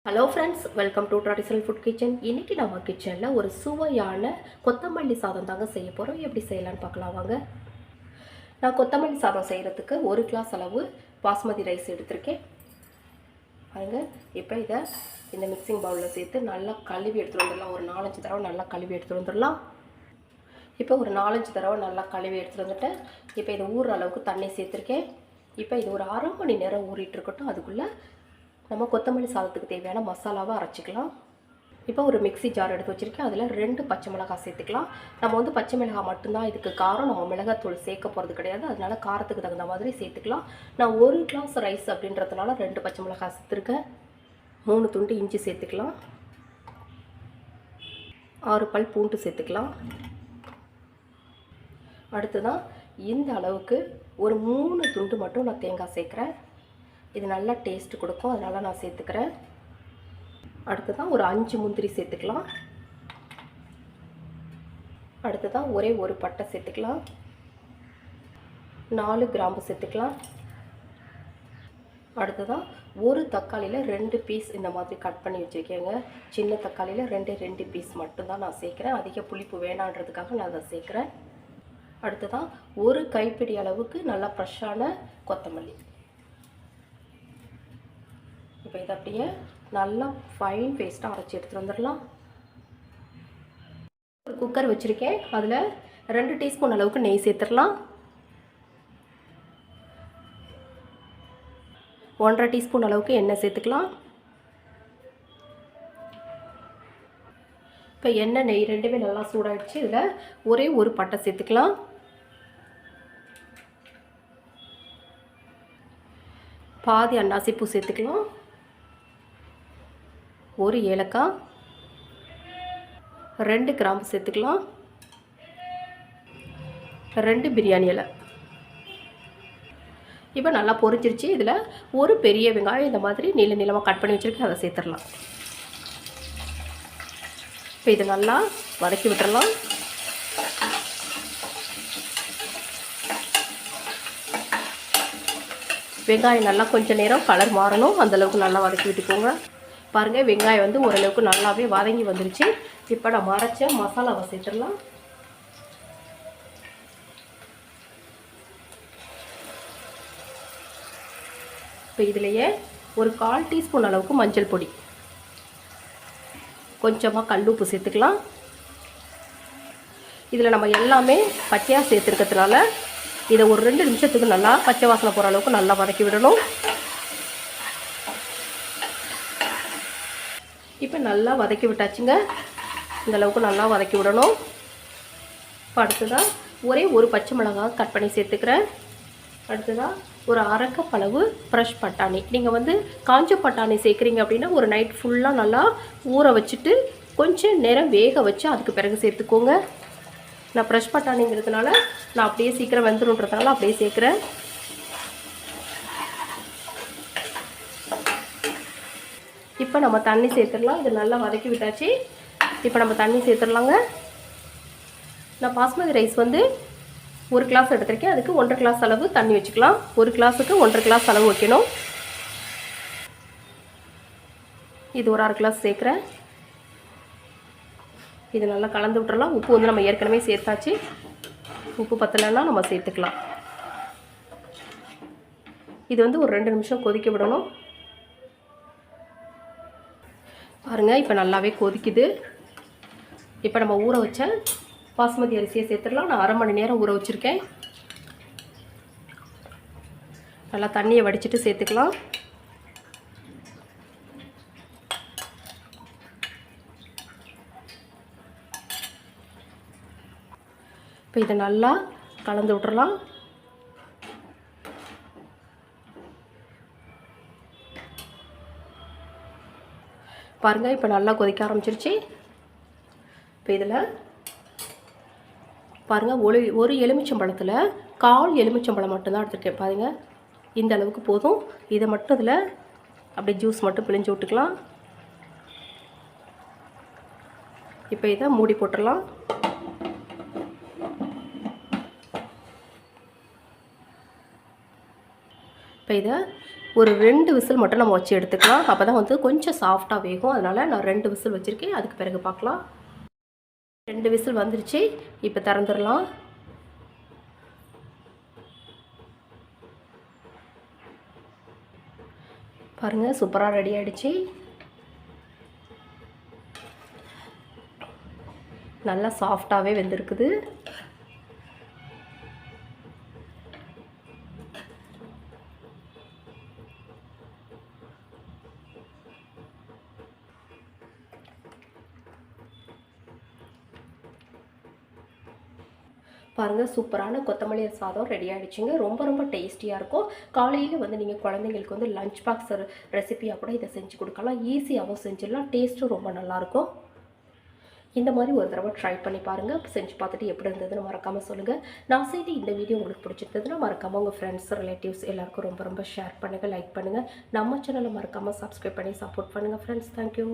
Hello friends, welcome to traditional food kitchen. இன்றைக்கி நம்ம கிச்சனில் ஒரு சுவையான கொத்தமல்லி சாதம் தாங்க செய்ய போகிறோம். எப்படி செய்யலான்னு பார்க்கலாம் வாங்க. நான் கொத்தமல்லி சாதம் செய்கிறதுக்கு 1 கிளாஸ் அளவு பாஸ்மதி ரைஸ் எடுத்திருக்கேன். பாருங்க, இப்போ இதை இந்த மிக்சிங் பவுலில் சேர்த்து நல்லா கழுவி எடுத்துகிட்டு வந்துடலாம். ஒரு 4-5 தடவை நல்லா கழுவி எடுத்துகிட்டு வந்துடலாம். இப்போ ஒரு 4-5 தடவை நல்லா கழுவி எடுத்துகிட்டு வந்துட்டேன். இப்போ இதை ஊறுற அளவுக்கு தண்ணி சேர்த்துருக்கேன். இப்போ இது ஒரு அரை மணி நேரம் ஊறிட்டு இருக்கட்டும். அதுக்குள்ளே நம்ம கொத்தமல்லி சாதத்துக்கு தேவையான மசாலாவை அரைச்சிக்கலாம். இப்போ ஒரு மிக்சி ஜார் எடுத்து வச்சுருக்கேன். அதில் 2 பச்சை மிளகாய் சேர்த்துக்கலாம். நம்ம வந்து பச்சை மிளகாய் மட்டும்தான் இதுக்கு காரம், நம்ம மிளகாத்தூள் சேர்க்க போகிறது கிடையாது. அதனால காரத்துக்கு தகுந்த மாதிரி சேர்த்துக்கலாம். நான் 1 கிளாஸ் ரைஸ் அப்படின்றதுனால 2 பச்சை மிளகாய் சேர்த்துருக்கேன். 3 துண்டு இஞ்சி சேர்த்துக்கலாம். 6 பல் பூண்டு சேர்த்துக்கலாம். அடுத்ததான் இந்த அளவுக்கு ஒரு 3 துண்டு மட்டும் நான் தேங்காய் சேர்க்குறேன். இது நல்லா டேஸ்ட்டு கொடுக்கும், அதனால் நான் சேர்த்துக்கிறேன். அடுத்ததான் ஒரு 5 முந்திரி சேர்த்துக்கலாம். அடுத்ததான் ஒரே ஒரு பட்டை சேர்த்துக்கலாம். 4 கிராம்பு சேர்த்துக்கலாம். அடுத்ததான் ஒரு தக்காளியில் 2 பீஸ் இந்த மாதிரி கட் பண்ணி வச்சுருக்கேங்க. சின்ன தக்காளியில் 2 பீஸ் மட்டும்தான் நான் சேர்க்குறேன். அதிக புளிப்பு வேணான்றதுக்காக நான் அதை சேர்க்குறேன். அடுத்ததான் ஒரு கைப்பிடி அளவுக்கு நல்லா ஃப்ரெஷ்ஷான கொத்தமல்லி. இப்போ இதை அப்படியே நல்லா ஃபைன் பேஸ்ட்டாக அரைச்சி எடுத்துகிட்டு வந்துடலாம். ஒரு குக்கர் வச்சுருக்கேன். அதில் 2 டீஸ்பூன் அளவுக்கு நெய் சேர்த்துடலாம். 1/2 டீஸ்பூன் அளவுக்கு எண்ணெய் சேர்த்துக்கலாம். இப்போ எண்ணெய் நெய் ரெண்டுமே நல்லா சூடாகிடுச்சு. இதில் ஒரே ஒரு பட்டை சேர்த்துக்கலாம். பாதி அன்னாசிப்பூ சேர்த்துக்கலாம். ஒரு ஏலக்காய், 2 கிராம்பு சேர்த்துக்கலாம். 2 பிரியாணி இலை. இப்போ நல்லா பொரிஞ்சிருச்சு. இதில் ஒரு பெரிய வெங்காயம் இந்த மாதிரி நீள நீளமாக கட் பண்ணி வச்சுருக்கேன், அதை சேர்த்துடலாம். இப்போ இதை நல்லா வதக்கி விட்டுறலாம். வெங்காயம் நல்லா கொஞ்சம் நேரம் கலர் மாறணும், அந்தளவுக்கு நல்லா வதக்கி விட்டுக்கோங்க. பாருங்கள், வெங்காயம் வந்து ஓரளவுக்கு நல்லாவே வதங்கி வந்துருச்சு. இப்போ நம்ம அரைச்ச மசாலாவை சேர்த்துடலாம். இப்போ இதிலேயே ஒரு 1/4 டீஸ்பூன் அளவுக்கு மஞ்சள் பொடி, கொஞ்சமாக கல்லுப்பு சேர்த்துக்கலாம். இதில் நம்ம எல்லாமே பச்சையாக சேர்த்துருக்கிறதுனால இதை ஒரு 2 நிமிஷத்துக்கு நல்லா பச்சை வாசனை போகிற அளவுக்கு நல்லா வதக்கி விடணும். இப்போ நல்லா வதக்கி விட்டாச்சுங்க. இந்த அளவுக்கு நல்லா வதக்கி விடணும். இப்போ அடுத்ததாக ஒரே ஒரு பச்சை மிளகாய் கட் பண்ணி சேர்த்துக்கிறேன். அடுத்ததாக ஒரு 1/2 கப் அளவு ஃப்ரெஷ் பட்டாணி. நீங்கள் வந்து காஞ்ச பட்டாணி சேர்க்குறீங்க அப்படின்னா ஒரு நைட் ஃபுல்லாக நல்லா ஊற வச்சுட்டு கொஞ்சம் நேரம் வேக வச்சு அதுக்கு பிறகு சேர்த்துக்கோங்க. நான் ஃப்ரெஷ் பட்டாணிங்கிறதுனால நான் அப்படியே சீக்கிரம் வெந்துடுன்றதுனால அப்படியே சேர்க்குறேன். இப்போ நம்ம தண்ணி சேர்த்துடலாம். இது நல்லா வதக்கி விட்டாச்சு. இப்போ நம்ம தண்ணி சேர்த்துடலாங்க. நான் பாஸ்மதி ரைஸ் வந்து 1 கிளாஸ் எடுத்திருக்கேன். அதுக்கு 1/2 கிளாஸ் அளவு தண்ணி வச்சுக்கலாம். 1 கிளாஸுக்கு 1/2 கிளாஸ் அளவு வைக்கணும். இது ஒரு 1/2 கிளாஸ் சேர்க்குறேன். இது நல்லா கலந்து விட்டுறலாம். உப்பு வந்து நம்ம ஏற்கனவே சேர்த்தாச்சு. உப்பு பத்தலைன்னா நம்ம சேர்த்துக்கலாம். இது வந்து ஒரு 2 நிமிஷம் கொதிக்க விடணும். பாருங்கள், இப்போ நல்லாவே கொதிக்குது. இப்போ நம்ம ஊற வச்ச பாஸ்மதி அரிசியை சேர்த்துடலாம். நான் 1/2 மணி நேரம் ஊற வச்சுருக்கேன். நல்லா தண்ணியை வடிச்சிட்டு சேர்த்துக்கலாம். இப்போ இதை நல்லா கலந்து விட்டுறலாம். பாருங்கள், இப்போ நல்லா கொதிக்க ஆரம்பிச்சிருச்சு. இப்போ இதில் பாருங்கள், ஒரு எலுமிச்சம்பழத்தில் 1/4 எலுமிச்சம்பழம் மட்டும்தான் எடுத்துருக்கேன். பாருங்கள், இந்த அளவுக்கு போதும். இதை மட்டும் இதில் அப்படியே ஜூஸ் மட்டும் பிழிஞ்சு விட்டுக்கலாம். இப்போ இதை மூடி போட்டுடலாம். இப்போ இதை ஒரு 2 விசில் மட்டும் நம்ம வச்சு எடுத்துக்கலாம். அப்போ தான் வந்து கொஞ்சம் சாஃப்டாக வேகும். அதனால் நான் 2 விசில் வச்சுருக்கேன். அதுக்கு பிறகு பார்க்கலாம். 2 விசில் வந்துருச்சு. இப்போ திறந்துடலாம். பாருங்கள், சூப்பராக ரெடி ஆகிடுச்சு. நல்லா சாஃப்டாகவே வெந்திருக்குது. பாருங்கள், சூப்பரான கொத்தமல்லி சாதம் ரெடி ஆகிடுச்சுங்க. ரொம்ப ரொம்ப டேஸ்டியாக இருக்கும். காலையில் வந்து நீங்கள் குழந்தைங்களுக்கு வந்து லஞ்ச் பாக்ஸ் ரெசிபியாக கூட இதை செஞ்சு கொடுக்கலாம். ஈஸியாகவும் செஞ்சிடலாம். டேஸ்ட்டும் ரொம்ப நல்லாயிருக்கும். இந்த மாதிரி ஒரு தடவை ட்ரை பண்ணி பாருங்கள். செஞ்சு பார்த்துட்டு எப்படி இருந்ததுன்னு மறக்காமல் சொல்லுங்கள். நான் செய்த இந்த வீடியோ உங்களுக்கு பிடிச்சிருந்ததுன்னா மறக்காமல் உங்கள் ஃப்ரெண்ட்ஸ், ரிலேட்டிவ்ஸ் எல்லாருக்கும் ரொம்ப ரொம்ப ஷேர் பண்ணுங்கள், லைக் பண்ணுங்கள். நம்ம சேனலை மறக்காமல் சப்ஸ்கிரைப் பண்ணி சப்போர்ட் பண்ணுங்கள் ஃப்ரெண்ட்ஸ். தேங்க்யூ.